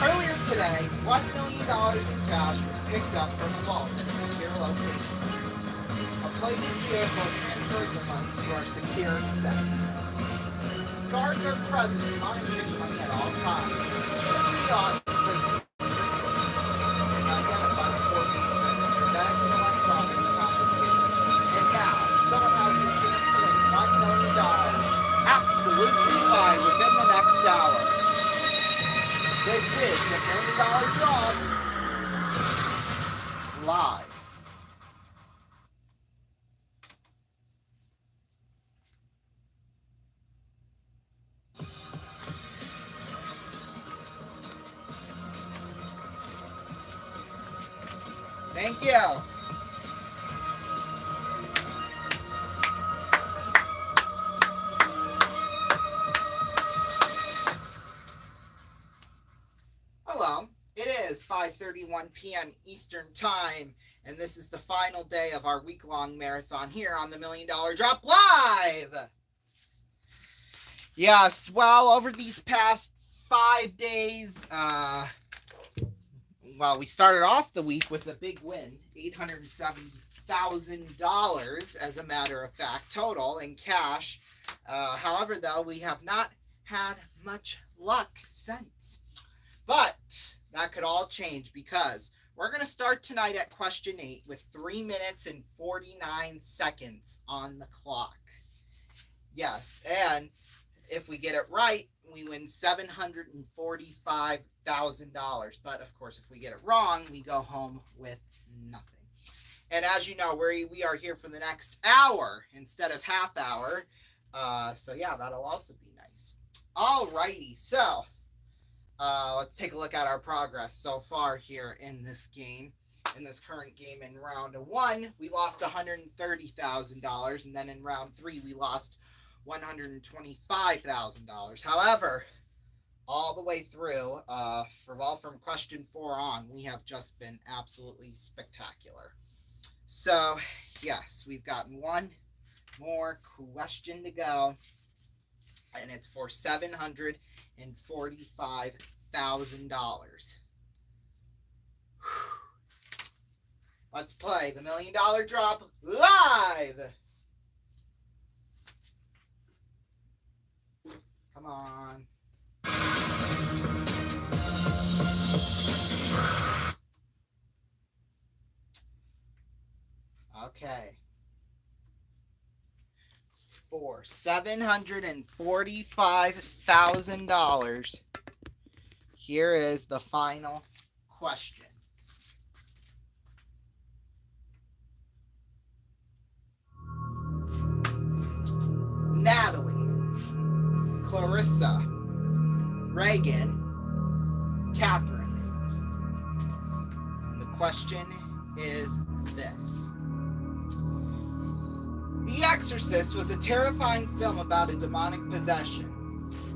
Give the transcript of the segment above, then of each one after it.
Earlier today, $1 million in cash was picked up from a vault at a secure location. A plated vehicle transferred the money to our secure set. Guards are present and monitoring the money at all times. The audience has identified the four people, bags and electronics confiscated. And now, someone has the chance to win $1 million absolutely live within the next hour. This is the $1 million job live. Thank you. Hello. It is 5:31 p.m. Eastern Time, and this is the final day of our week-long marathon here on the $1 Million Drop Live. Yes, well, over these past 5 days, we started off the week with a big win, $870,000 as a matter of fact, total in cash. However, though, we have not had much luck since. But that could all change because we're going to start tonight at question 8 with 3 minutes and 49 seconds on the clock. Yes, and if we get it right, we win $745,000. But of course, if we get it wrong, we go home with nothing. And as you know, we are here for the next hour instead of half hour. So yeah, that'll also be nice. Alrighty, so let's take a look at our progress so far here in this game. In this current game in round 1, we lost $130,000, and then in round 3, we lost $125,000. However, all the way through, from question 4 on, we have just been absolutely spectacular. So, yes, we've got one more question to go, and it's for $745,000. Let's play the $1 Million Drop live. Come on. Okay. For $745,000, here is the final question. Natalie, Clarissa, Reagan, Catherine. And the question is this. The Exorcist was a terrifying film about a demonic possession.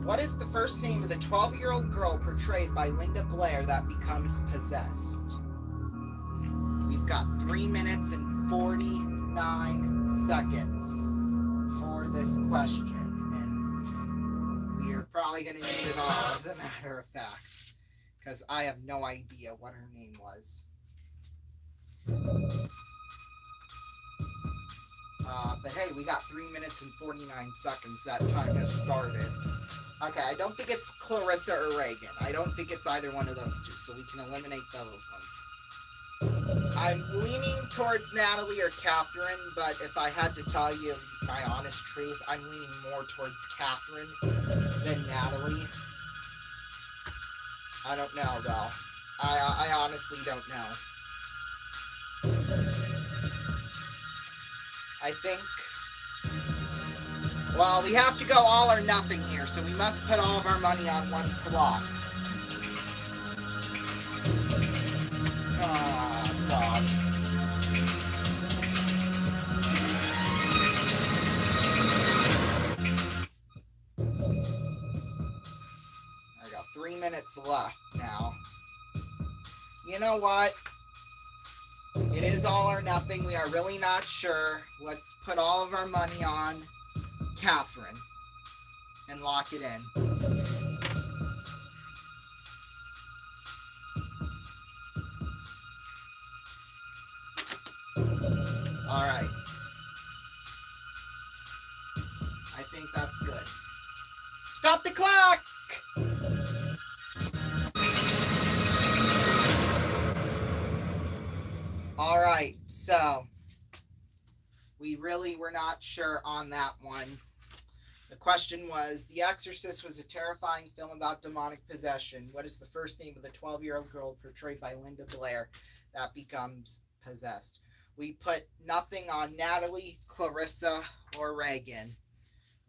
What is the first name of the 12-year-old girl portrayed by Linda Blair that becomes possessed? We've got 3 minutes and 49 seconds for this question. And we are probably going to need it all, as a matter of fact, because I have no idea what her name was. But hey, we got 3 minutes and 49 seconds. That time has started. Okay, I don't think it's Clarissa or Reagan. I don't think it's either one of those two, so we can eliminate those ones. I'm leaning towards Natalie or Catherine, but if I had to tell you my honest truth, I'm leaning more towards Catherine than Natalie. I don't know, though. I honestly don't know. I think, well, we have to go all or nothing here, so we must put all of our money on one slot. Oh, God. I got 3 minutes left now. You know what? It is all or nothing. We are really not sure. Let's put all of our money on Catherine and lock it in. So, we really were not sure on that one. The question was, The Exorcist was a terrifying film about demonic possession. What is the first name of the 12-year-old girl portrayed by Linda Blair that becomes possessed? We put nothing on Natalie, Clarissa, or Reagan.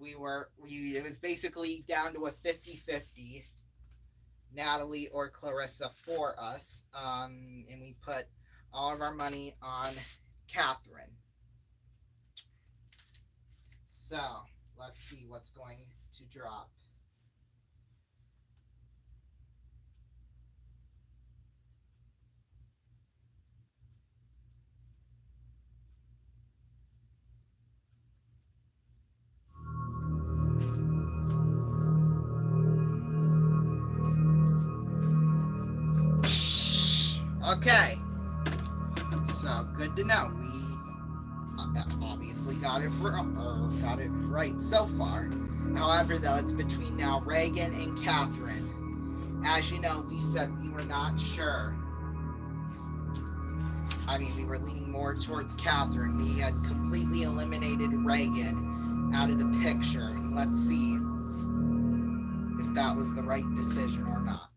It was basically down to a 50-50, Natalie or Clarissa for us. And we put all of our money on Catherine. So, let's see what's going to drop. Okay. So, good to know. We obviously got it right so far. However, though, it's between now Reagan and Catherine. As you know, we said we were not sure. I mean, we were leaning more towards Catherine. We had completely eliminated Reagan out of the picture. Let's see if that was the right decision or not.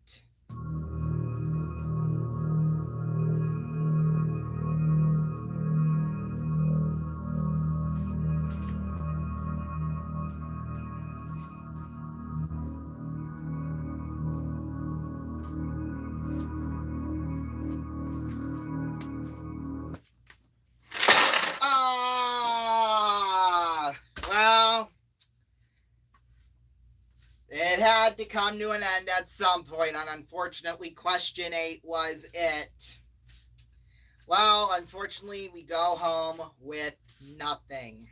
To come to an end at some point, and unfortunately question 8 was it. Well, unfortunately we go home with nothing.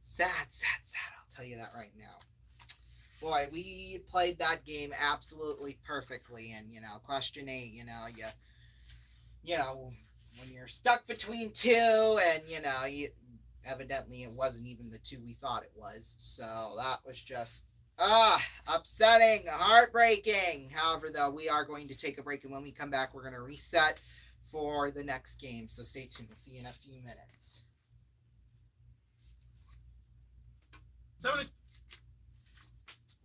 Sad, I'll tell you that right now. Boy, we played that game absolutely perfectly, and question 8, you know, when you're stuck between 2 and evidently it wasn't even the 2 we thought it was, so that was just upsetting, heartbreaking. However, though, we are going to take a break, and when we come back, we're going to reset for the next game. So stay tuned. We'll see you in a few minutes.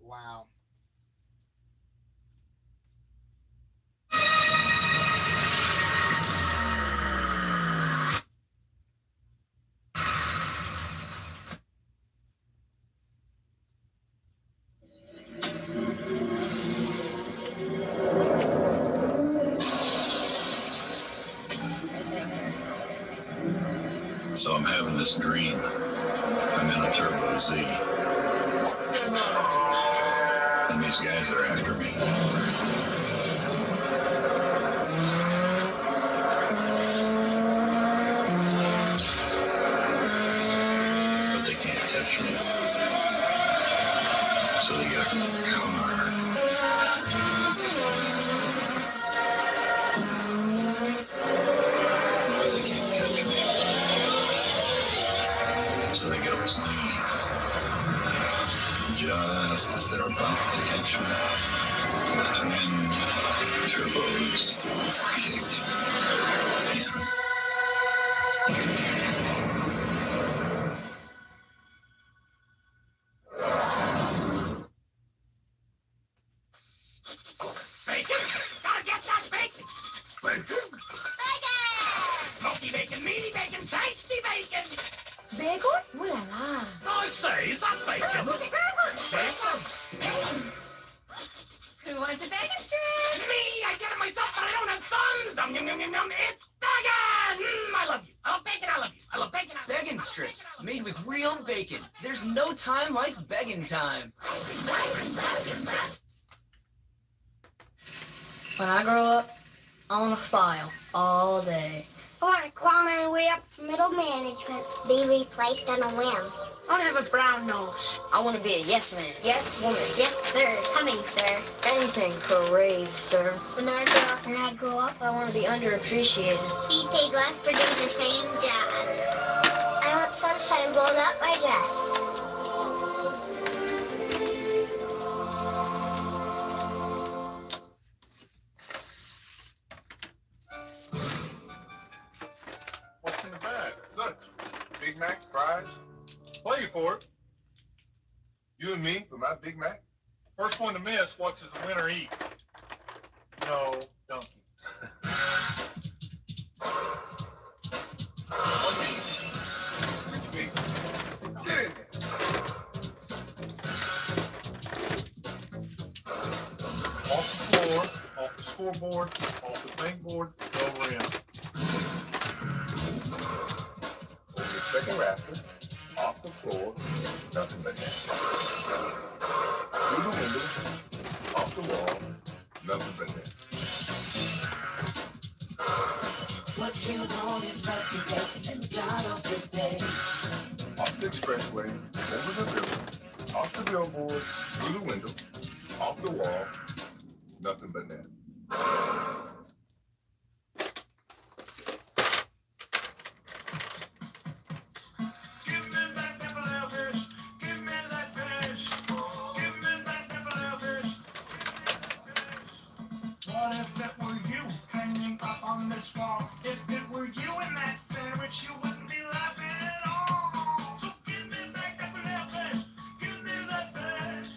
Wow. So I'm having this dream. I'm in a Turbo Z. And these guys are after me. But they can't catch me. So they get a car. But they can't catch me. So they get a plane. Just as they're about to catch me, the twin turbos kick in. Bacon! Gotta get that bacon! Bacon! Bacon! Smoky bacon, meaty bacon, tasty bacon! Bacon? Ooh la la. I say, is that bacon? Bacon! Who wants a bacon strip? Me! I get it myself, but I don't have sons! Yum, yum, yum, yum, it's bacon! I love you. I love bacon, I love you. I love bacon, I love you. Begging strips, made with real bacon. There's no time like begging time. When I grow up, I want to file all day. I want to claw my way up to middle management. Be replaced on a whim. I want to have a brown nose. I want to be a yes man. Yes, woman. Yes, sir. Coming, sir. Anything for a raise, sir. When I grow up, I want to be underappreciated. be paid less for doing the same job. I want sunshine blowing up my dress. Mac, fries. Play you for it. You and me for my Big Mac. First one to miss watches the winner eat. No, donkey. Reach me. Get in there. Off the floor, off the scoreboard, off the bank board, over in. Over the second rafter, off the floor, nothing but net. Through the window, off the wall, nothing but net. What you want is what you get, and God of the day. Off the expressway, over the river, off the billboard, through the window, off the wall, nothing but net. What if it were you hanging up on this wall? If it were you in that sandwich, you wouldn't be laughing at all. So give me back that little fish. Give me that fish.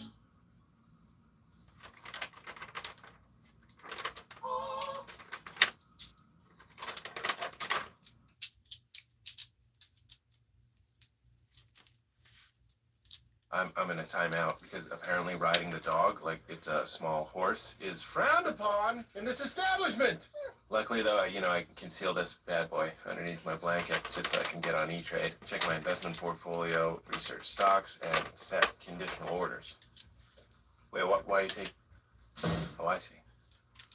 Oh. I'm in a timeout because apparently riding the dog like it's a small horse is frowned upon in this establishment. Luckily, though, I can conceal this bad boy underneath my blanket just so I can get on E-Trade, check my investment portfolio, research stocks, and set conditional orders. Wait, why you say? Oh, I see.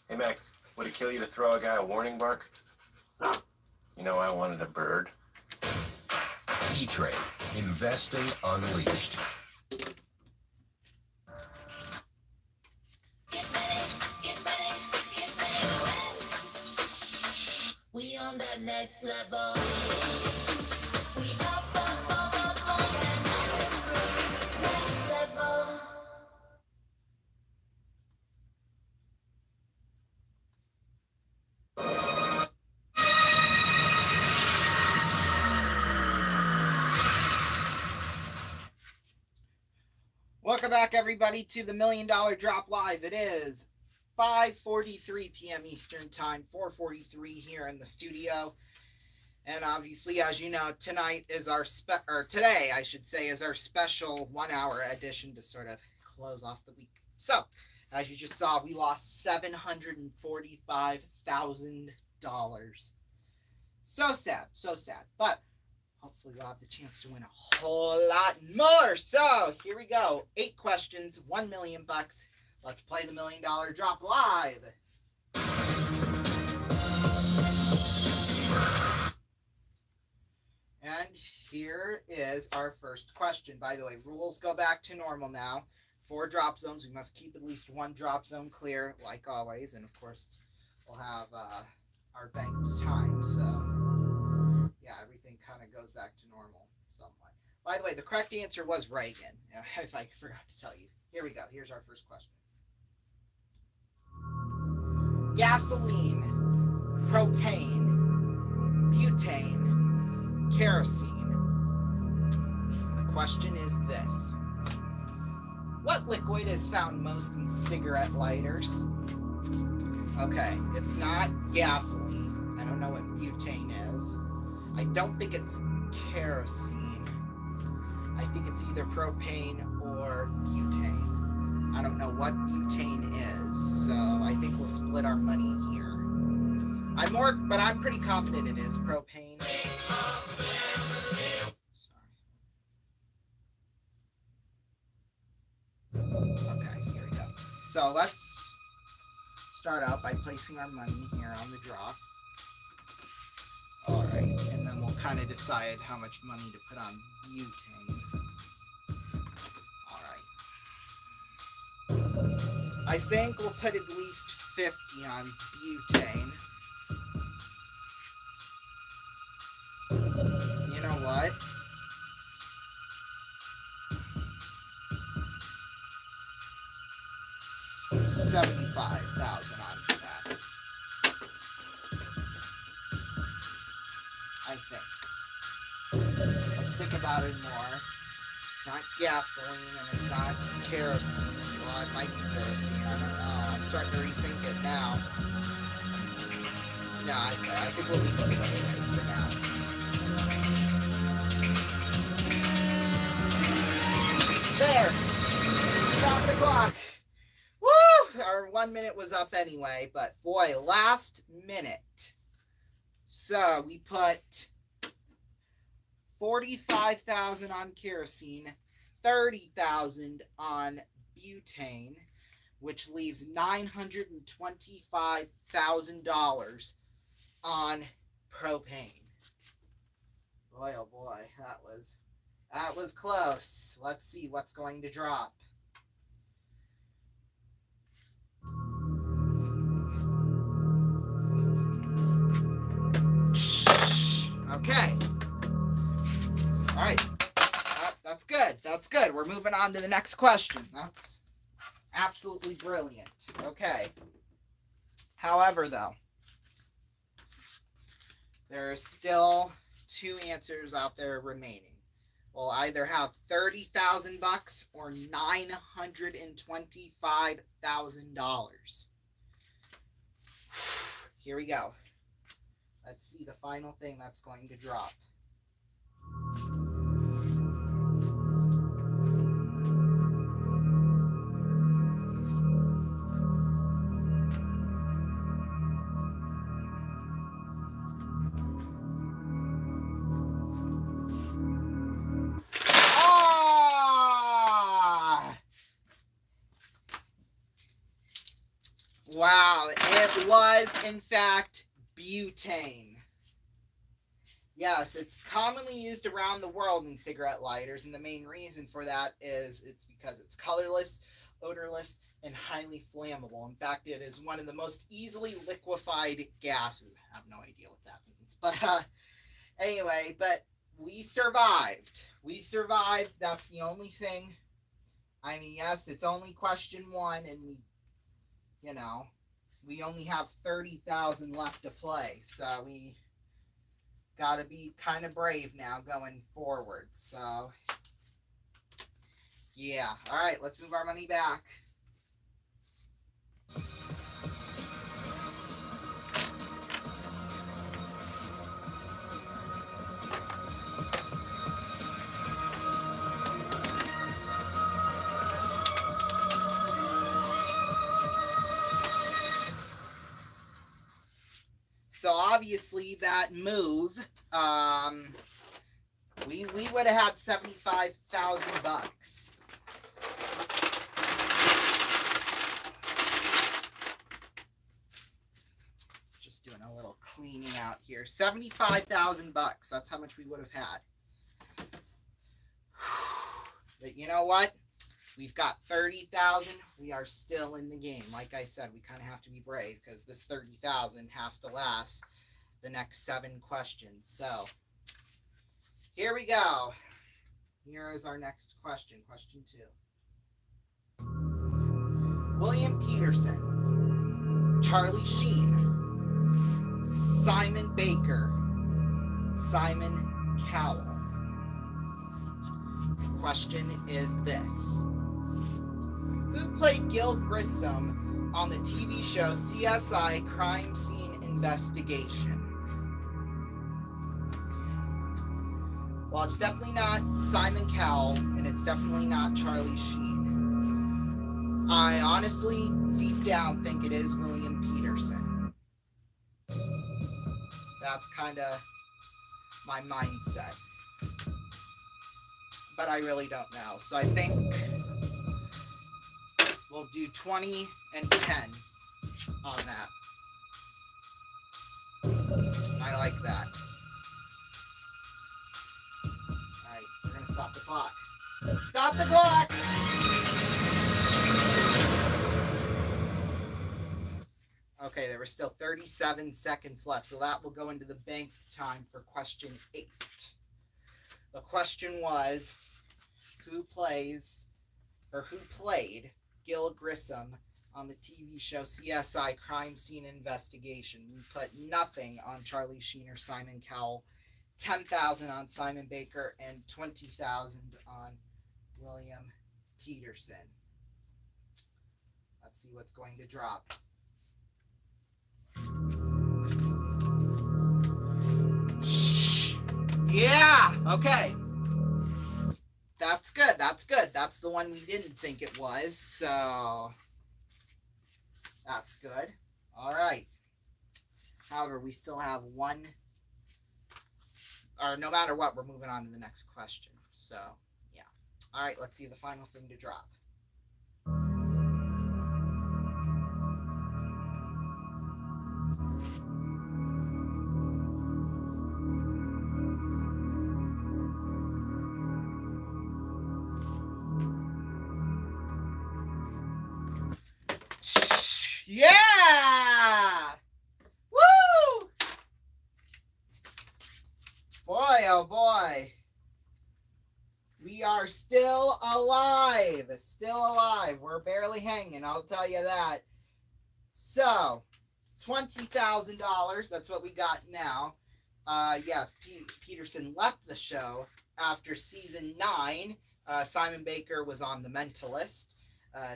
Hey, Max, would it kill you to throw a guy a warning bark? I wanted a bird. E-Trade. Investing unleashed. We on that next level. We up on that next level. Welcome back, everybody, to the $1 Million Drop Live. It is 5:43 p.m. Eastern Time, 4:43 here in the studio. And obviously, as you know, tonight is today, I should say, is our special 1-hour edition to sort of close off the week. So, as you just saw, we lost $745,000. So sad, so sad. But hopefully we'll have the chance to win a whole lot more. So, here we go. 8 questions, $1 million bucks. Let's play the $1 Million Drop Live. And here is our first question. By the way, rules go back to normal now. 4 drop zones. We must keep at least 1 drop zone clear, like always. And, of course, we'll have our banked time. So, yeah, everything kind of goes back to normal somewhat. By the way, the correct answer was Reagan, if I forgot to tell you. Here we go. Here's our first question. Gasoline, propane, butane, kerosene. The question is this. What liquid is found most in cigarette lighters? Okay, it's not gasoline. I don't know what butane is. I don't think it's kerosene. I think it's either propane or butane. I don't know what butane is, so I think we'll split our money here. But I'm pretty confident it is propane. Okay, here we go. So let's start out by placing our money here on the draw. Alright, and then we'll kind of decide how much money to put on butane. Alright. I think we'll put at least 50 on butane. You know what? $75,000 on that. I think. think about it more, it's not gasoline and it's not kerosene. Well, it might be kerosene. I don't know. I'm starting to rethink it now. No, I think we'll leave it the way it is for now. There! Stop the clock! Woo! Our 1 minute was up anyway, but boy, last minute. So we put 45,000 on kerosene, 30,000 on butane, which leaves $925,000 on propane. Boy, oh boy, that was close. Let's see what's going to drop. Okay. All right. That's good. That's good. We're moving on to the next question. That's absolutely brilliant. Okay. However, though, there are still 2 answers out there remaining. We'll either have $30,000 or $925,000. Here we go. Let's see the final thing that's going to drop. Wow, it was in fact butane. Yes, it's commonly used around the world in cigarette lighters, and the main reason for that is it's because it's colorless, odorless, and highly flammable. In fact, it is one of the most easily liquefied gases. I have no idea what that means. But anyway, but we survived. We survived. That's the only thing. I mean, yes, it's only question 1, and we only have 30,000 left to play, so we got to be kind of brave now going forward. So, yeah. All right, let's move our money back. So obviously that move, we would have had $75,000. Just doing a little cleaning out here. $75,000. That's how much we would have had. But you know what? We've got 30,000. We are still in the game. Like I said, we kind of have to be brave because this 30,000 has to last the next 7 questions. So here we go. Here is our next question. Question 2. William Peterson, Charlie Sheen, Simon Baker, Simon Cowell. Question is this. Who played Gil Grissom on the TV show CSI Crime Scene Investigation? Well, it's definitely not Simon Cowell, and it's definitely not Charlie Sheen. I honestly, deep down, think it is William Peterson. That's kind of my mindset. But I really don't know. So I think we'll do 20 and 10 on that. I like that. Alright, we're going to stop the clock. Stop the clock! Okay, there were still 37 seconds left, so that will go into the banked time for question 8. The question was, who played Gil Grissom on the TV show CSI Crime Scene Investigation? We put nothing on Charlie Sheen or Simon Cowell 10,000 on Simon Baker, and 20,000 on William Peterson. Let's see what's going to drop. Yeah, okay. That's good. That's good. That's the one we didn't think it was. So that's good. All right. However, we still have one, or no matter what, we're moving on to the next question. So yeah. All right, let's see the final thing to drop. Yeah! Woo! Boy, oh boy. We are still alive. Still alive. We're barely hanging, I'll tell you that. So, $20,000. That's what we got now. Yes, Peterson left the show after season 9. Simon Baker was on The Mentalist.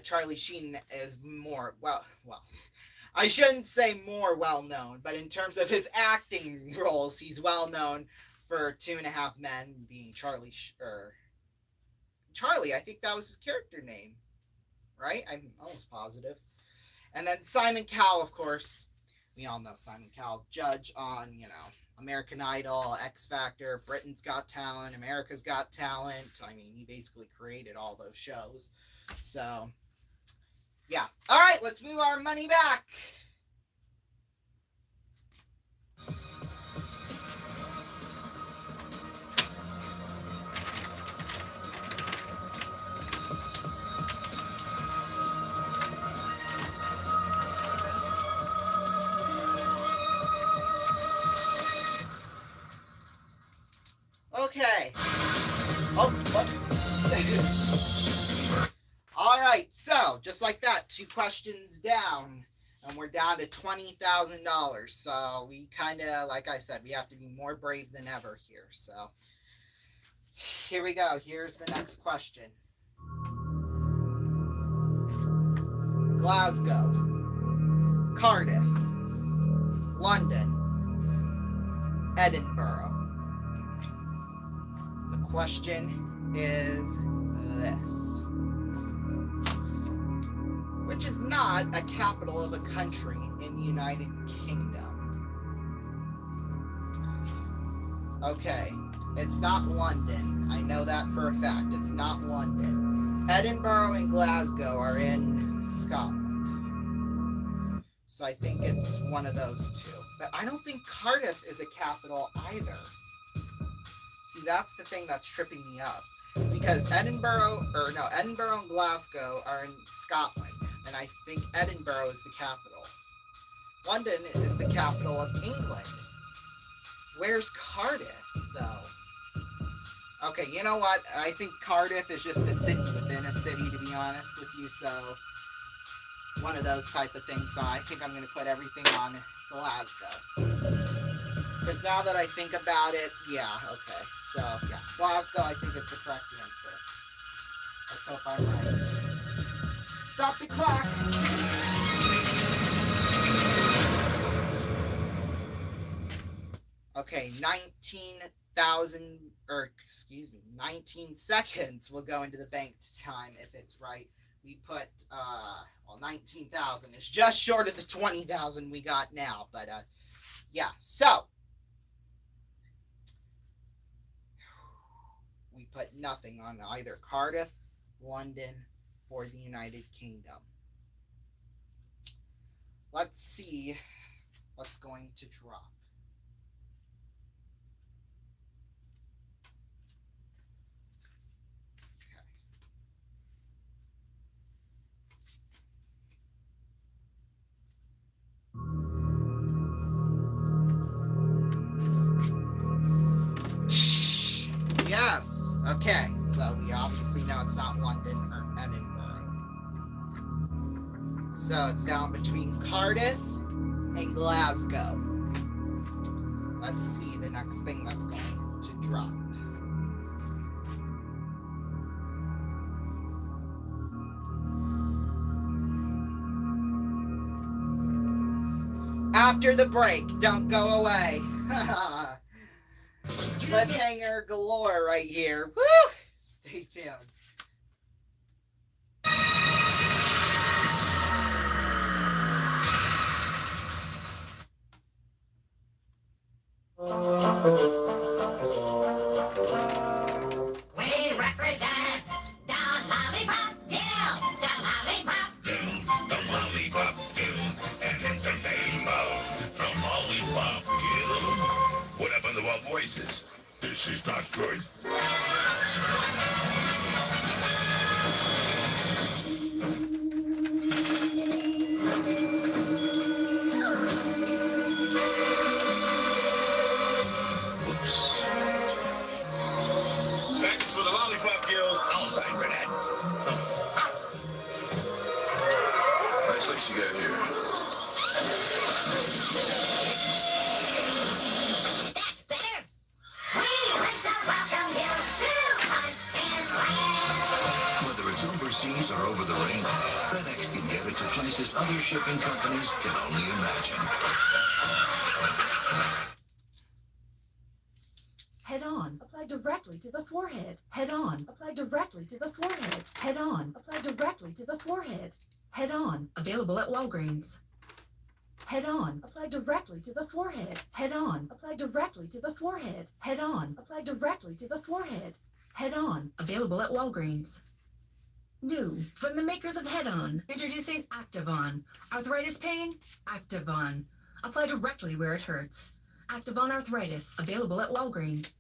Charlie Sheen is more, well, I shouldn't say more well-known, but in terms of his acting roles, he's well-known for 2.5 Men, being Charlie, I think that was his character name, right? I'm almost positive. And then Simon Cowell, of course, we all know Simon Cowell, judge on, American Idol, X Factor, Britain's Got Talent, America's Got Talent. I mean, he basically created all those shows. So, yeah. All right, let's move our money back. Okay. Oh, whoops. All right, so just like that, 2 questions down, and we're down to $20,000. So we kind of, like I said, we have to be more brave than ever here. So here we go. Here's the next question. Glasgow, Cardiff, London, Edinburgh. The question is this. Which is not a capital of a country in the United Kingdom? Okay, it's not London. I know that for a fact. It's not London. Edinburgh and Glasgow are in Scotland. So I think it's one of those two. But I don't think Cardiff is a capital either. See, that's the thing that's tripping me up. Because Edinburgh and Glasgow are in Scotland. And I think Edinburgh is the capital. London is the capital of England. Where's Cardiff, though? Okay, you know what? I think Cardiff is just a city within a city, to be honest with you. So, one of those type of things. So, I think I'm going to put everything on Glasgow. Because now that I think about it, yeah, okay. So, yeah, Glasgow, I think, is the correct answer. Let's hope I'm right. Stop the clock. Okay, 19 seconds will go into the banked time if it's right. We put, 19,000 is just short of the 20,000 we got now. But, yeah, so. We put nothing on either Cardiff, London, or the United Kingdom. Let's see what's going to drop. Okay. Yes. Okay. So we obviously know it's not London or Edinburgh. So it's down between Cardiff and Glasgow. Let's see the next thing that's going to drop. After the break, don't go away. Cliffhanger galore right here. Woo! Stay tuned. We represent the Lollipop Guild. The Lollipop The Lollipop Guild, and it's the name of the Lollipop Guild. What happened to our voices? This is not good. Thanks for the Lollipop Guild. I'll sign for that. Nice lace you got here. That's better. We like to welcome you to Munchkin Land. Whether it's overseas or over the rainbow, FedEx can get it to places other shipping companies can only imagine. Head on. Apply directly to the forehead. Head on. Apply directly to the forehead. Head on. Apply directly to the forehead. Head on. Available at Walgreens. Head on. Apply directly to the forehead. Head on. Apply directly to the forehead. Head on. Apply directly to the forehead. Head on. Available at Walgreens. New from the makers of Head On. Introducing Activon. Arthritis pain? Activon. Apply directly where it hurts. Activon Arthritis. Available at Walgreens.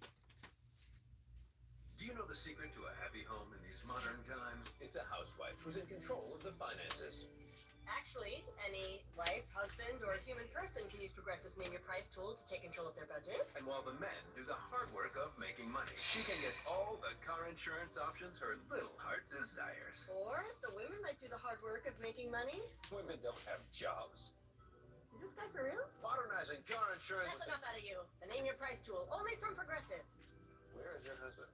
Do you know the secret to a happy home in these modern times? It's a housewife who's in control of the finances. Actually, any wife, husband, or human person can use Progressive's Name Your Price tool to take control of their budget. And while the men do the hard work of making money, she can get all the car insurance options her little heart desires. Or the women might do the hard work of making money. Women don't have jobs. Is this guy for real? Modernizing car insurance. That's enough out of you. The Name Your Price tool, only from Progressive. Where is your husband?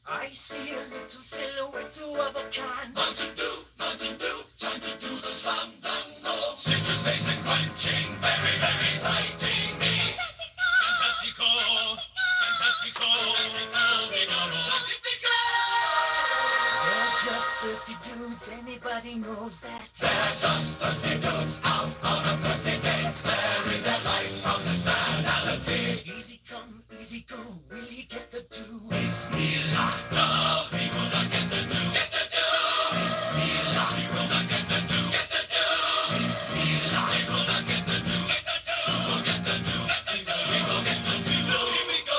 I see a little silhouette of a kind. Mountain Dew, time to do the slam dunk no. Citrus taste and crunching, very, very exciting me. Fantastico, fantastico, They're just thirsty dudes, anybody knows that. They're just thirsty dudes, out on a thirsty days. They're in their life from this banality. Easy come, easy go, really get the do. Bismillah, no, we will not get the do. Get the do. Bismillah, she will not get the do. Get the do. Bismillah, they will not get the do. Get the do. We will get the do. We will get the do. Here we go.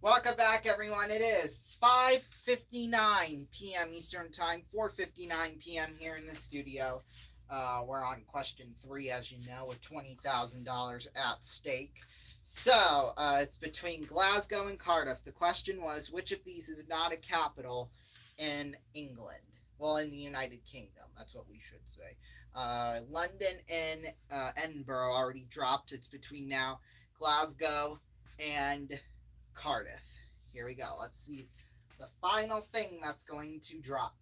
Welcome back, everyone. It is 5:59 p.m. Eastern Time, 4:59 p.m. here in the studio. We're on question 3, as you know, with $20,000 at stake. So, it's between Glasgow and Cardiff. The question was, which of these is not a capital in England? Well, in the United Kingdom. That's what we should say. London and Edinburgh already dropped. It's between now Glasgow and Cardiff. Here we go. Let's see the final thing that's going to drop.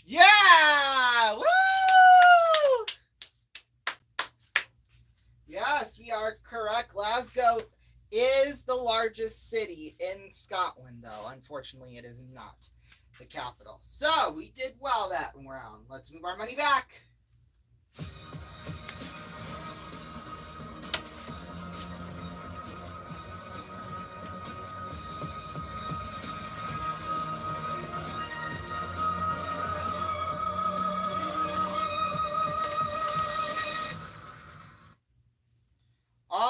Yeah! Woo! Yes, we are correct. Glasgow is the largest city in Scotland, though. Unfortunately, it is not the capital. So, we did well that round. Let's move our money back.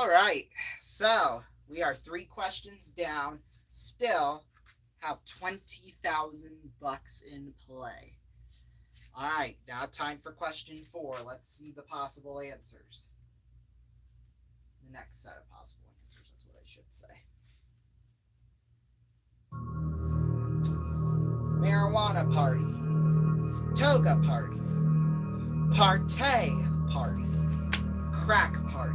All right, so we are 3 questions down. Still have $20,000 in play. All right, now time for question 4. Let's see the possible answers. The next set of possible answers, that's what I should say. Marijuana party, toga party, partay party, crack party.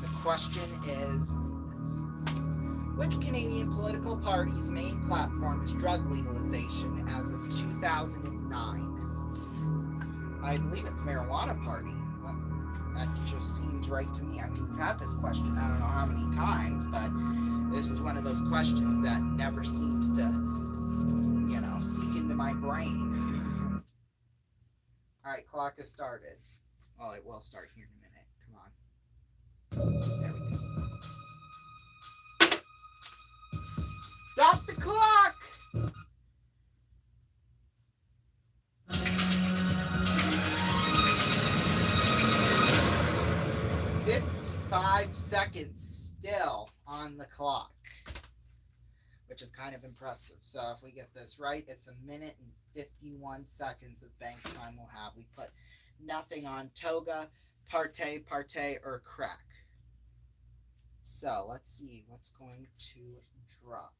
The question is this. Which Canadian political party's main platform is drug legalization as of 2009? I believe it's Marijuana Party. That just seems right to me. I mean, we've had this question I don't know how many times, but this is one of those questions that never seems to, you know, seek into my brain. All right, clock has started. Well, it will start here in a minute. Come on. There we go. Stop the clock! $55 seconds still on the clock, which is kind of impressive. So if we get this right, it's 1 minute and 51 seconds of bank time we'll have. We put nothing on toga, partay, or crack. So let's see what's going to drop.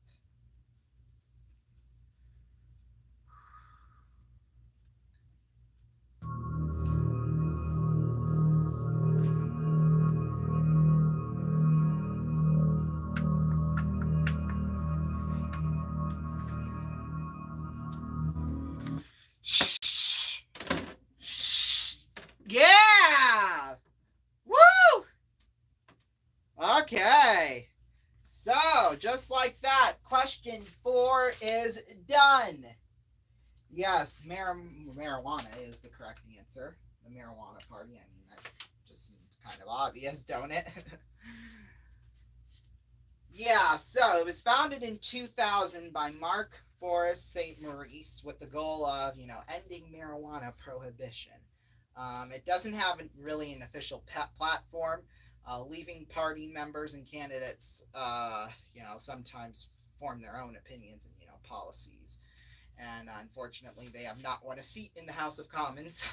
Yeah! Woo! Okay. So, just like that, question 4 is done. Yes, marijuana is the correct answer. The Marijuana Party. I mean, that just seems kind of obvious, don't it? Yeah, so it was founded in 2000 by Mark Boris St. Maurice with the goal of, you know, ending marijuana prohibition. It doesn't have really an official platform, leaving party members and candidates, you know, sometimes form their own opinions and, you know, policies. And unfortunately, they have not won a seat in the House of Commons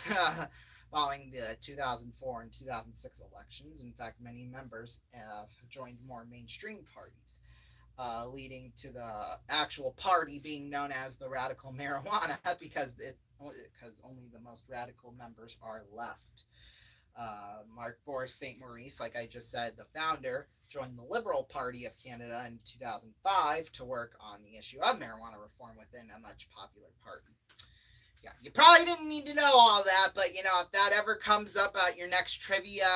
following the 2004 and 2006 elections. In fact, many members have joined more mainstream parties, leading to the actual party being known as the Radical Marijuana because only the most radical members are left. Mark Boris St. Maurice, like I just said, the founder, joined the Liberal Party of Canada in 2005 to work on the issue of marijuana reform within a much popular party. Yeah, you probably didn't need to know all that, but, you know, if that ever comes up at your next trivia,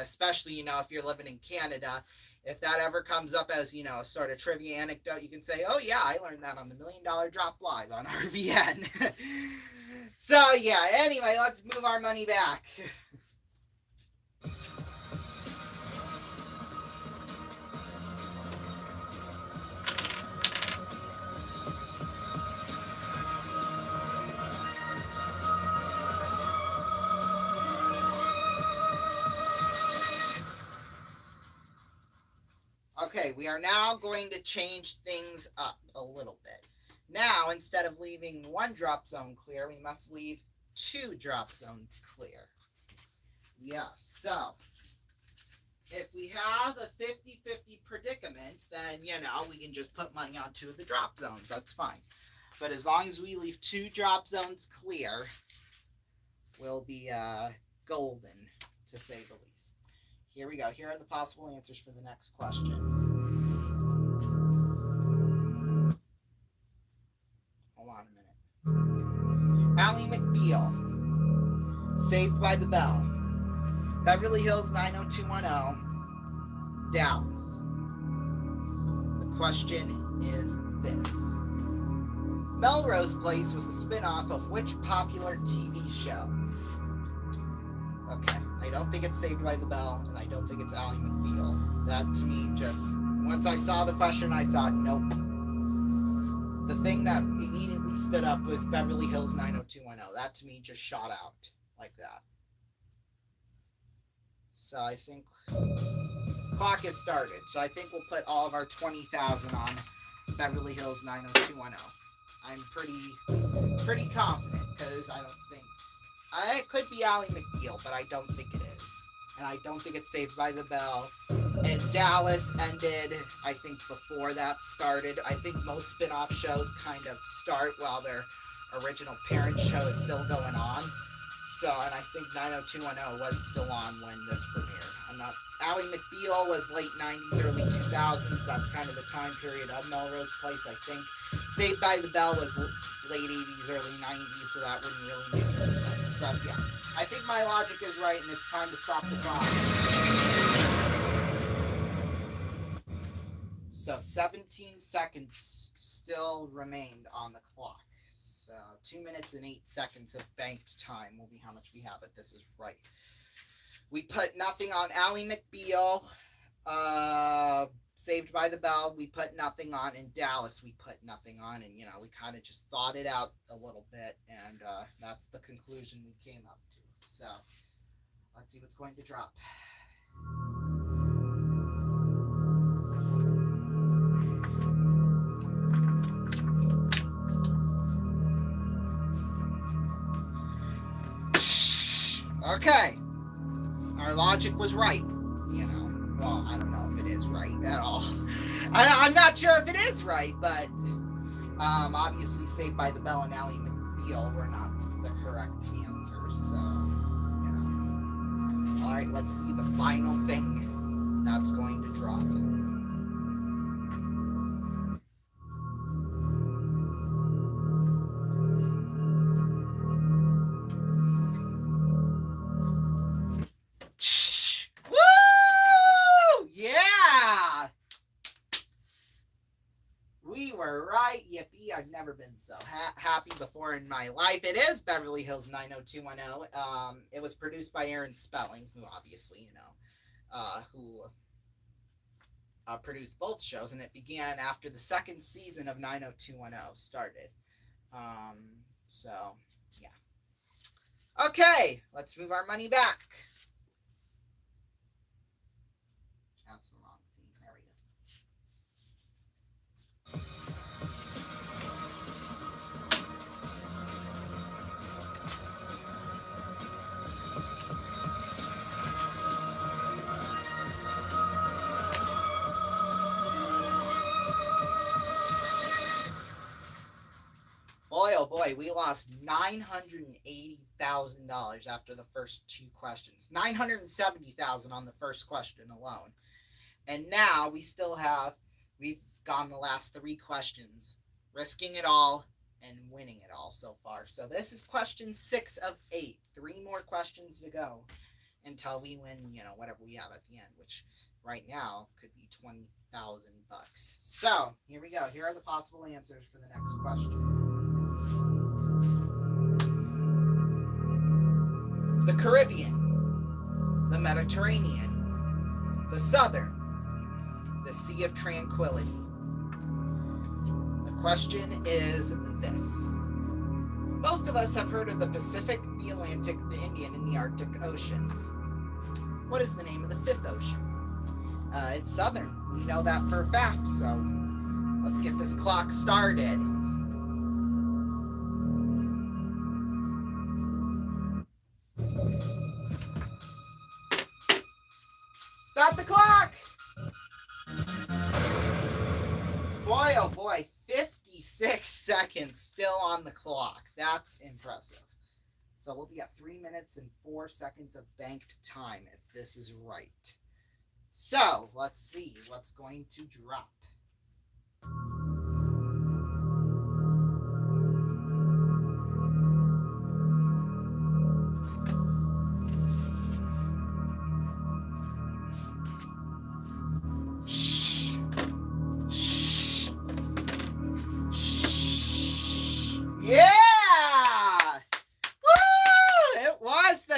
especially, you know, if you're living in Canada, if that ever comes up as, you know, a sort of trivia anecdote, you can say, oh, yeah, I learned that on the $1 Million Drop Live on RVN. So, yeah, anyway, let's move our money back. Okay, we are now going to change things up a little bit. Now, instead of leaving 1 drop zone clear, we must leave 2 drop zones clear. Yeah, so if we have a 50-50 predicament, then, you know, we can just put money on 2 of the drop zones. That's fine. But as long as we leave 2 drop zones clear, we'll be golden, to say the least. Here we go. Here are the possible answers for the next question. Hold on a minute. Ally McBeal, Saved by the Bell, Beverly Hills 90210, Dallas. The question is this. Melrose Place was a spin-off of which popular TV show? Okay, I don't think it's Saved by the Bell, and I don't think it's Ally McBeal. That, to me, just... Once I saw the question, I thought, nope. The thing that immediately stood up was Beverly Hills 90210. That, to me, just shot out like that. So I think clock has started. So I think we'll put all of our 20,000 on Beverly Hills 90210. I'm pretty confident because I don't think it could be Ally McBeal, but I don't think it is. And I don't think it's Saved by the Bell. And Dallas ended, I think, before that started. I think most spin-off shows kind of start while their original parent show is still going on. So, and I think 90210 was still on when this premiered. Ally McBeal was late 90s, early 2000s. That's kind of the time period of Melrose Place, I think. Saved by the Bell was late 80s, early 90s, so that wouldn't really make any sense. So, yeah. I think my logic is right, and it's time to stop the clock. So 17 seconds still remained on the clock. So 2 minutes and 8 seconds of banked time will be how much we have if this is right. We put nothing on Ally McBeal. Saved by the Bell, we put nothing on. In Dallas, we put nothing on. And, we kind of just thought it out a little bit. And that's the conclusion we came up to. So let's see what's going to drop. Okay. Our logic was right. Well, I don't know if it is right at all. I'm not sure if it is right, but obviously Saved by the Bell and Ally McBeal were not the correct answers. So, All right, let's see the final thing that's going to drop. Right, yippee! I've never been so happy before in my life. It is Beverly Hills 90210. It was produced by Aaron Spelling, who obviously, produced both shows, and it began after the second season of 90210 started. So, yeah. Okay, let's move our money back. That's the wrong thing. There we go. Boy, oh boy, we lost $980,000 after the first two questions. $970,000 on the first question alone. And now we've gone the last three questions, risking it all and winning it all so far. So this is question 6 of 8. 3 more questions to go until we win, whatever we have at the end, which right now could be $20,000. So here we go. Here are the possible answers for the next question. The Caribbean, the Mediterranean, the Southern, the Sea of Tranquility. The question is this. Most of us have heard of the Pacific, the Atlantic, the Indian, and the Arctic Oceans. What is the name of the 5th ocean? It's Southern. We know that for a fact, so let's get this clock started. Stop the clock! Boy, oh boy, 56 seconds still on the clock. That's impressive. So we'll be at 3 minutes and 4 seconds of banked time if this is right. So let's see what's going to drop.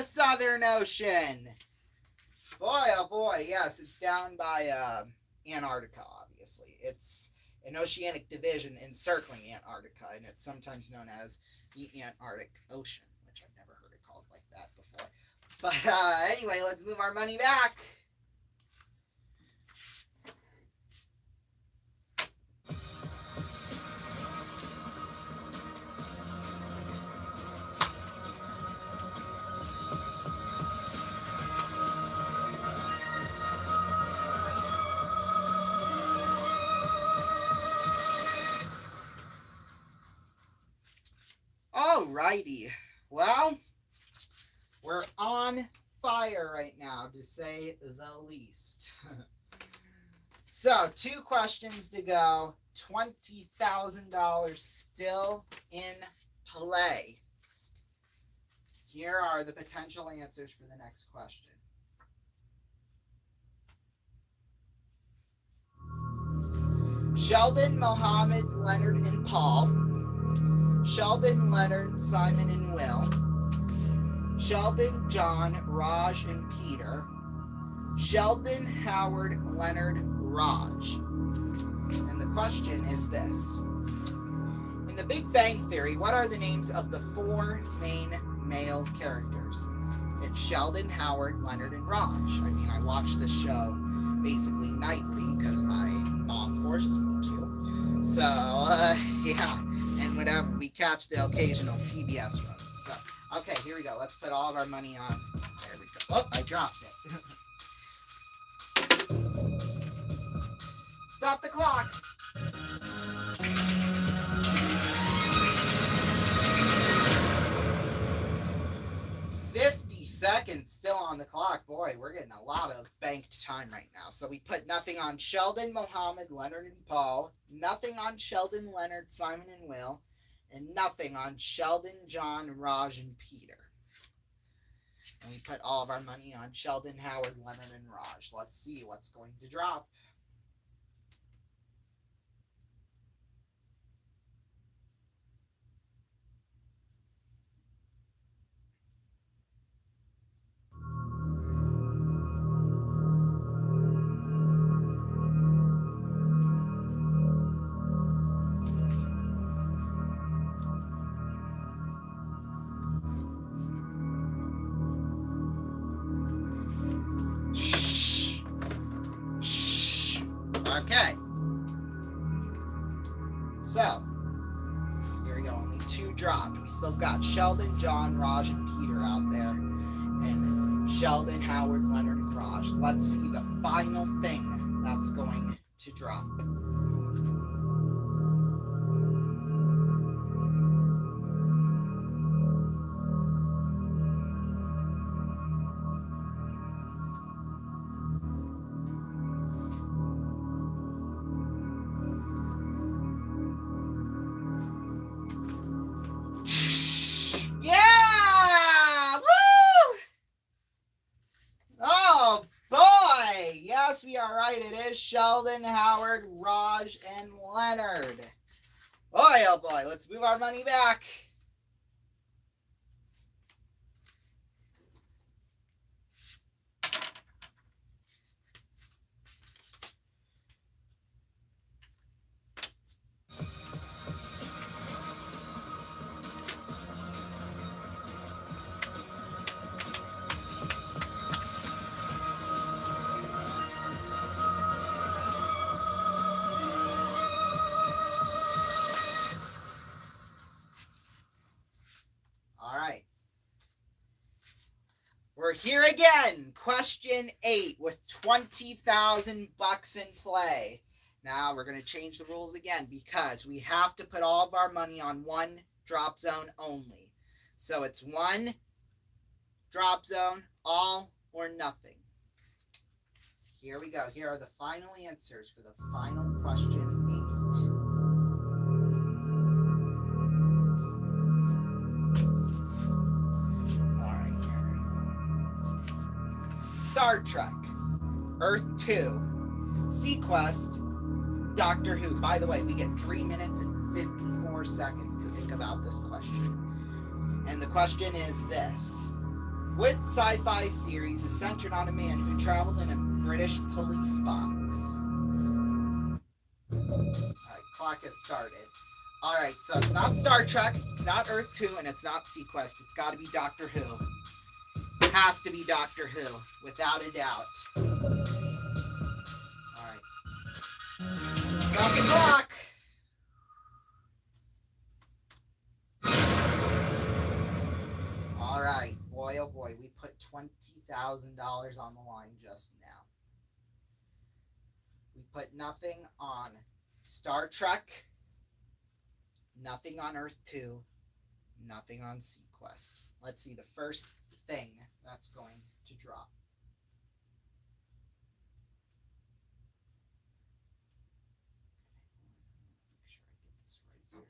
Southern Ocean. Boy, oh boy, yes, it's down by Antarctica, obviously. It's an oceanic division encircling Antarctica, and it's sometimes known as the Antarctic Ocean, which I've never heard it called like that before. But anyway, let's move our money back. Alrighty. Well, we're on fire right now, to say the least. So, 2 questions to go. $20,000 still in play. Here are the potential answers for the next question. Sheldon, Mohammed, Leonard, and Paul. Sheldon, Leonard, Simon, and Will. Sheldon, John, Raj, and Peter. Sheldon, Howard, Leonard, Raj. And the question is this. In The Big Bang Theory, what are the names of the 4 main male characters? It's Sheldon, Howard, Leonard, and Raj. I mean, I watch this show basically nightly because my mom forces me to. So, yeah. And whenever we catch the occasional TBS runs. So, okay, here we go. Let's put all of our money on. There we go. Oh, I dropped it. Stop the clock. Seconds still on the clock. Boy, we're getting a lot of banked time right now. So we put nothing on Sheldon, Mohammed, Leonard, and Paul. Nothing on Sheldon, Leonard, Simon, and Will. And nothing on Sheldon, John, Raj, and Peter. And we put all of our money on Sheldon, Howard, Leonard, and Raj. Let's see what's going to drop. Okay. So, here we go. Only 2 dropped. We still got Sheldon, John, Raj, and Peter out there. And Sheldon, Howard, Leonard, and Raj. Let's see the final thing that's going to drop. We are right. It is Sheldon, Howard, Raj, and Leonard. Boy, oh boy. Let's move our money back. We're here again. Question 8 with $20,000 in play. Now we're going to change the rules again because we have to put all of our money on one drop zone only. So it's one drop zone, all or nothing. Here we go. Here are the final answers for the final question 8. Star Trek, Earth 2, Sequest, Doctor Who. By the way, we get 3 minutes and 54 seconds to think about this question. And the question is this. Which sci-fi series is centered on a man who traveled in a British police box? Alright, clock has started. Alright, so it's not Star Trek, it's not Earth 2, and it's not Sequest. It's got to be Doctor Who. Has to be Doctor Who, without a doubt. Alright. Stop the clock! Alright, boy oh boy, we put $20,000 on the line just now. We put nothing on Star Trek, nothing on Earth 2, nothing on Sequest. Let's see the first thing that's going to drop. Make sure I get this right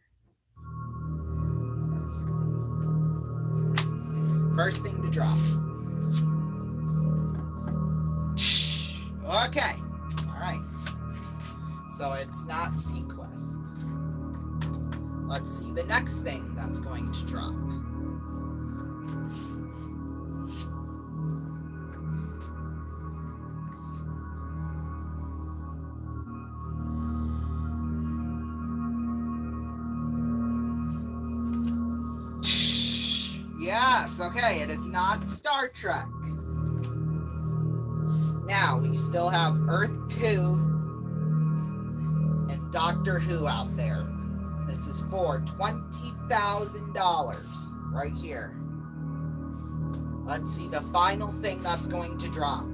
here. First thing to drop. Okay. All right. So it's not Sequest. Let's see the next thing that's going to drop. Yes, okay, it is not Star Trek. Now, we still have Earth 2 and Doctor Who out there. This is for $20,000 right here. Let's see the final thing that's going to drop.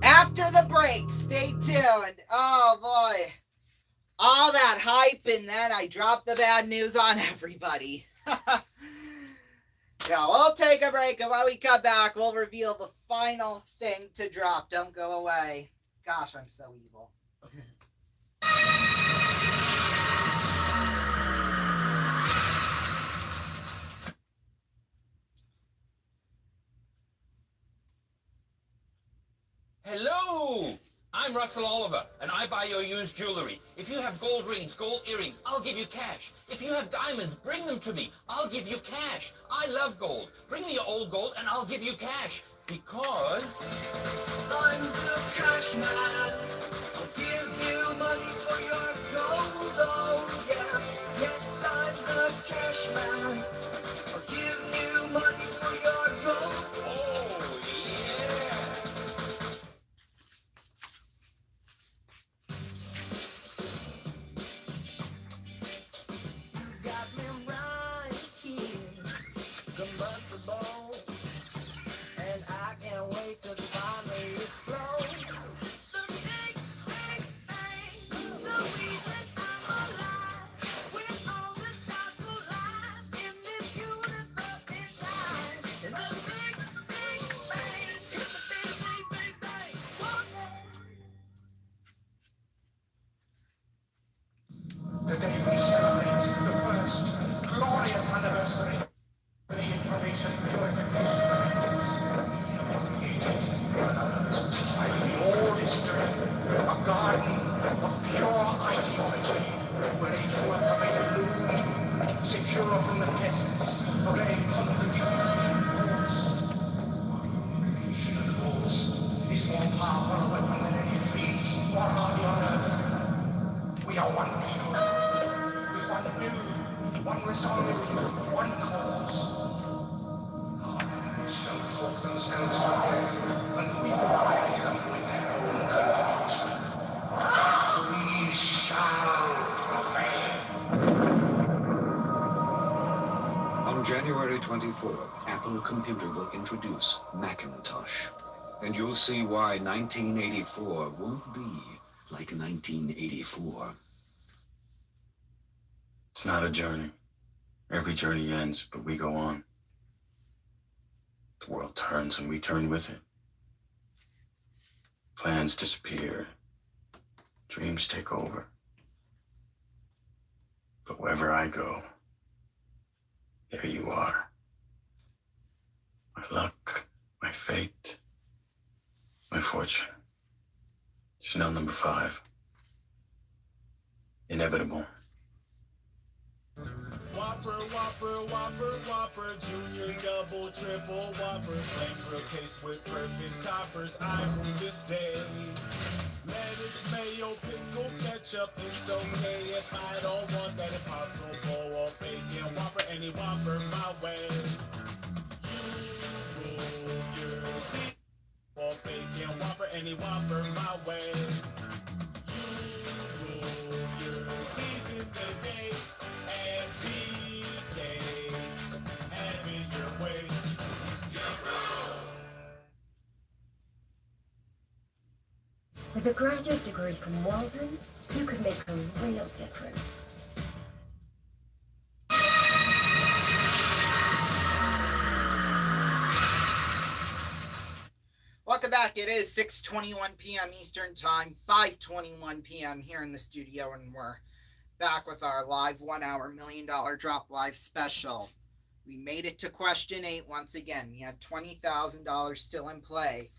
After the break, stay tuned. Oh boy. All that hype, and then I dropped the bad news on everybody. Yeah, we'll take a break, and when we come back, we'll reveal the final thing to drop. Don't go away. Gosh, I'm so evil. Hello! I'm Russell Oliver, and I buy your used jewelry. If you have gold rings, gold earrings, I'll give you cash. If you have diamonds, bring them to me. I'll give you cash. I love gold. Bring me your old gold, and I'll give you cash. Because I'm the cash man. I'll give you money for your gold, oh yeah. Yes, I'm the cash man. I'll give you money for your gold. oh yeah. You got me right here, combustible, and I can't wait to finally explode. The big, big bang, the reason I'm alive, with all the stars collide in this universe inside. And the big, big bang, is the big, big, big bang. Today we celebrate the first glorious anniversary of the information purification directives. We have created for the first time in all history a garden of pure ideology where each worker may bloom, secure from the pests of any contradictory force. Purification, of course, is more powerful a weapon than any fleet or army on earth. We are one people, with one will, one resolve, one cause. Our enemies shall talk themselves to death, and we will bury them with their own confusion. We shall prevail. On January 24th, Apple Computer will introduce Macintosh. And you'll see why 1984 won't be like 1984. It's not a journey. Every journey ends, but we go on. The world turns and we turn with it. Plans disappear. Dreams take over. But wherever I go, there you are. My luck, my fate, my fortune. Chanel number 5. Inevitable. What Whopper, Whopper, Whopper, Whopper, Junior, Double, Triple, Whopper, flame grill taste with perfect toppers. I rule this day. Lettuce, mayo, pickle, ketchup, it's okay if I don't want that Impossible or bacon Whopper, any Whopper my way. You rule your seat or bacon Whopper, any Whopper my way. You rule your season today and BK, have it your way. With a graduate degree from Walden, you could make a real difference. Welcome back. It is 6:21 p.m. Eastern Time, 5:21 p.m. here in the studio, and we're back with our live 1 hour $1 Million Drop Live special. We made it to question 8 once again. We had $20,000 still in play.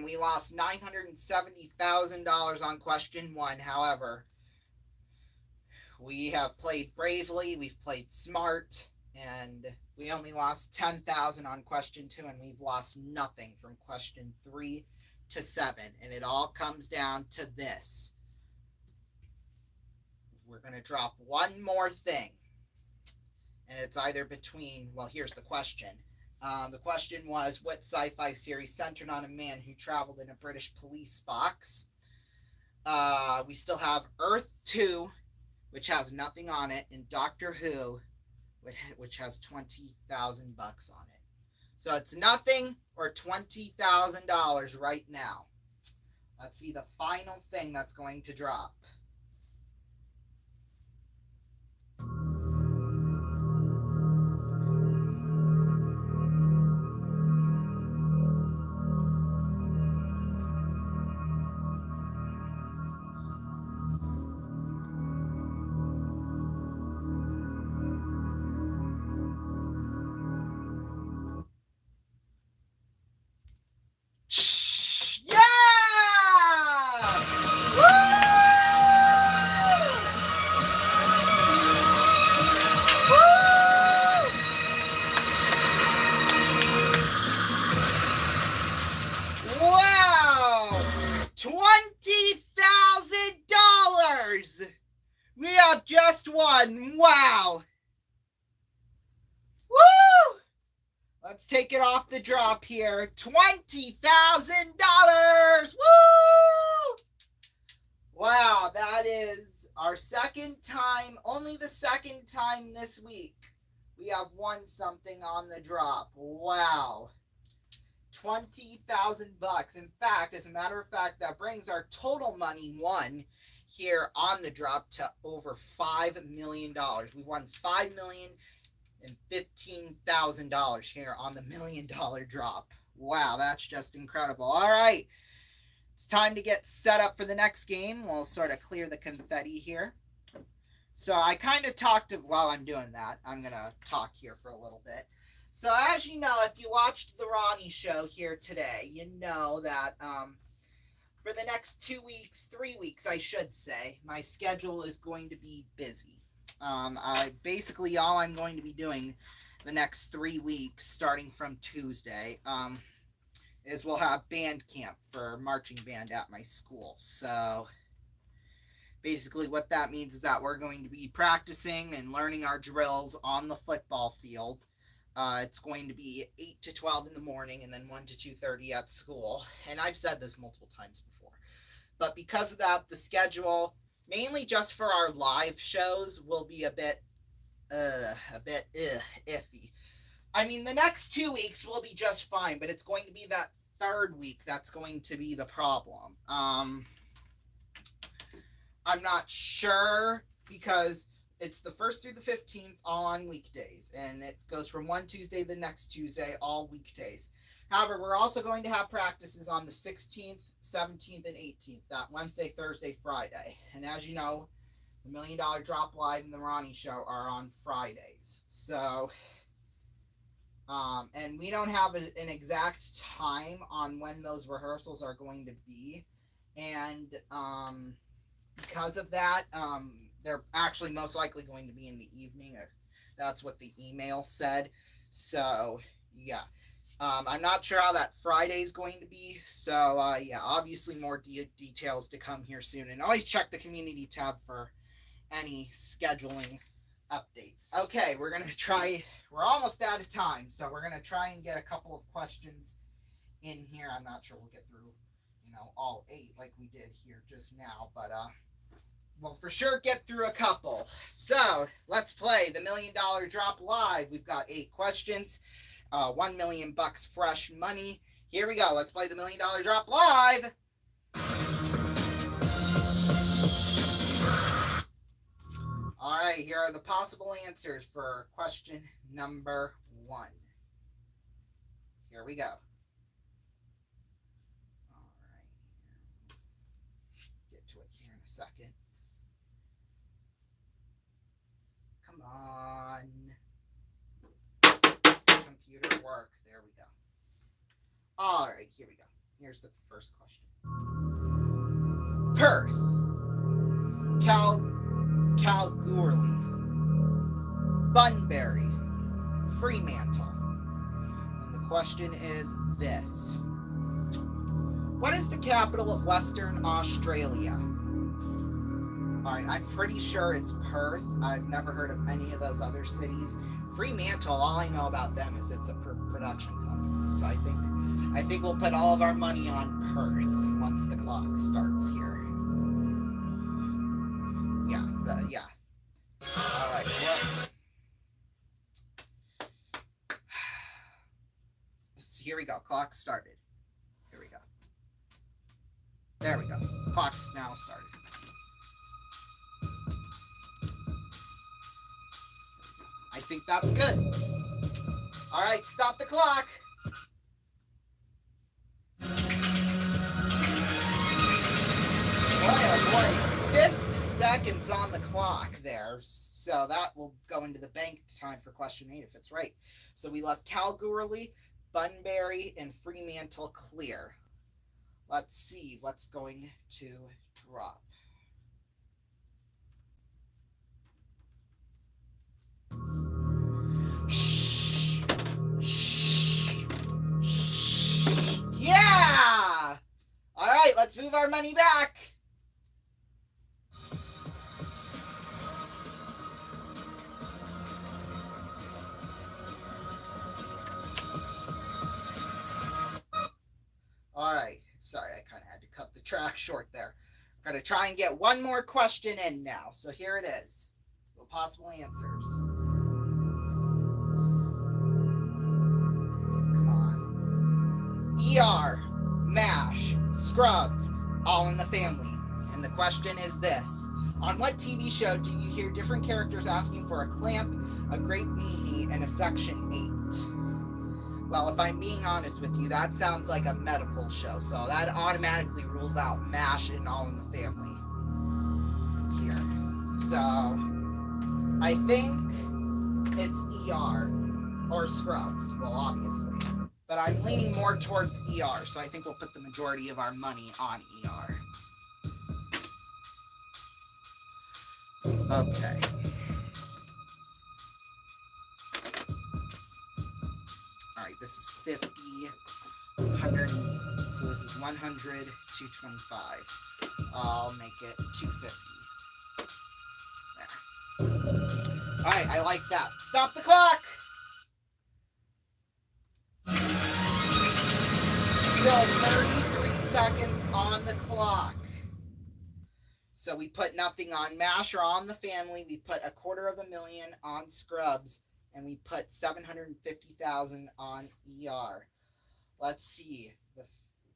We lost $970,000 on question 1. However, we have played bravely, we've played smart, and we only lost $10,000 on question 2, and we've lost nothing from question 3 to 7. And it all comes down to this. We're going to drop one more thing. And it's either between, well, here's the question. The question was, what sci-fi series centered on a man who traveled in a British police box? We still have Earth 2, which has nothing on it, and Doctor Who, which has $20,000 on it. So it's nothing or $20,000 right now. Let's see the final thing that's going to drop. $20,000! We have just won. Wow. Woo! Let's take it off the drop here. $20,000! Woo! Wow, that is our second time, only the second time this week we have won something on the drop. Wow. $20,000. In fact, as a matter of fact, that brings our total money won here on the drop to over $5 million. We've won $5,015,000 here on the $1 Million Drop. Wow, that's just incredible. All right, it's time to get set up for the next game. We'll sort of clear the confetti here. So I kind of talked, while I'm doing that, I'm going to talk here for a little bit. So as you know, if you watched the Ronnie Show here today, you know that for the next 2 weeks, 3 weeks, I should say, my schedule is going to be busy. Basically, all I'm going to be doing the next 3 weeks, starting from Tuesday, is we'll have band camp for marching band at my school. So basically what that means is that we're going to be practicing and learning our drills on the football field. It's going to be 8 to 12 in the morning and then 1 to 2:30 at school. And I've said this multiple times before. But because of that, the schedule, mainly just for our live shows, will be a bit iffy. I mean, the next 2 weeks will be just fine, but it's going to be that third week that's going to be the problem. I'm not sure because it's the 1st through the 15th, all on weekdays, and it goes from one Tuesday to the next Tuesday, all weekdays. However, we're also going to have practices on the 16th, 17th, and 18th, that Wednesday, Thursday, Friday. And as you know, the $1 Million Drop Live and the Ronnie Show are on Fridays. So, and we don't have an exact time on when those rehearsals are going to be. And because of that, they're actually most likely going to be in the evening. That's what the email said. So, yeah. I'm not sure how that Friday is going to be. So, yeah, obviously more details to come here soon. And always check the community tab for any scheduling updates. Okay, we're going to try. We're almost out of time. So we're going to try and get a couple of questions in here. I'm not sure we'll get through, all 8 like we did here just now. But, we'll for sure get through a couple. So let's play the $1 Million Drop live. We've got 8 questions. $1 million fresh money. Here we go. Let's play the $1 Million Drop live. All right, here are the possible answers for question number 1. Here we go. All right. Get to it here in a second. Come on. Computer work. There we go. All right, here we go. Here's the first question. Perth, Kalgoorlie, Bunbury, Fremantle. And the question is this. What is the capital of Western Australia? All right, I'm pretty sure it's Perth. I've never heard of any of those other cities. Fremantle, all I know about them is it's a production company. So I think we'll put all of our money on Perth once the clock starts here. Yeah. All right, whoops. So here we go. Clock started. Here we go. There we go. Clock's now started. I think that's good. All right, stop the clock. Boy, 50 seconds on the clock there. So that will go into the bank time for question 8 if it's right. So we left Kalgoorlie, Bunbury, and Fremantle clear. Let's see what's going to drop. Shh. Shh. Shh. Yeah! All right, let's move our money back. All right, sorry, I kind of had to cut the track short there. We're going to try and get one more question in now. So here it is. The possible answers. Come on. ER, MASH, Scrubs, All in the Family. And the question is this. On what TV show do you hear different characters asking for a clamp, a grape mihi, and a Section 8? Well, if I'm being honest with you, that sounds like a medical show, so that automatically rules out MASH and All in the Family here. So, I think it's ER or Scrubs, well, obviously. But I'm leaning more towards ER, so I think we'll put the majority of our money on ER. Okay. This is 50, 100, so this is 100, 225. I'll make it 250. There. All right, I like that. Stop the clock! Still 33 seconds on the clock. So we put nothing on MASH or On the Family. We put $250,000 on Scrubs. And we put $750,000 on ER. Let's see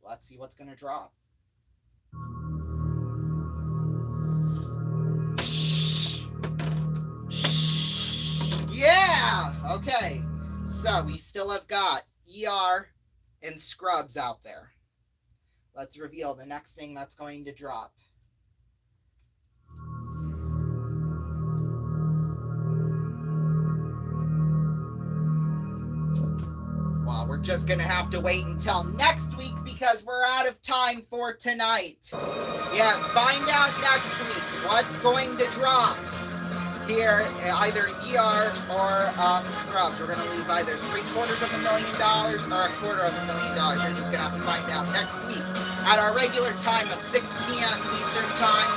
what's gonna drop. Yeah. Okay. So we still have got ER and Scrubs out there. Let's reveal the next thing that's going to drop. We're just gonna have to wait until next week because we're out of time for tonight. Yes, find out next week what's going to drop here, either ER or Scrubs. We're gonna lose either $750,000 or $250,000. You're just gonna have to find out next week at our regular time of 6 p.m. Eastern Time,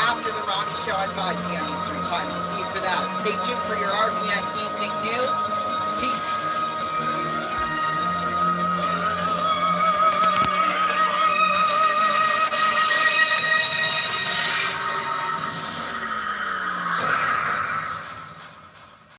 after the Ronnie Show at 5 p.m. Eastern Time. We'll see you for that. Stay tuned for your RVN Evening News.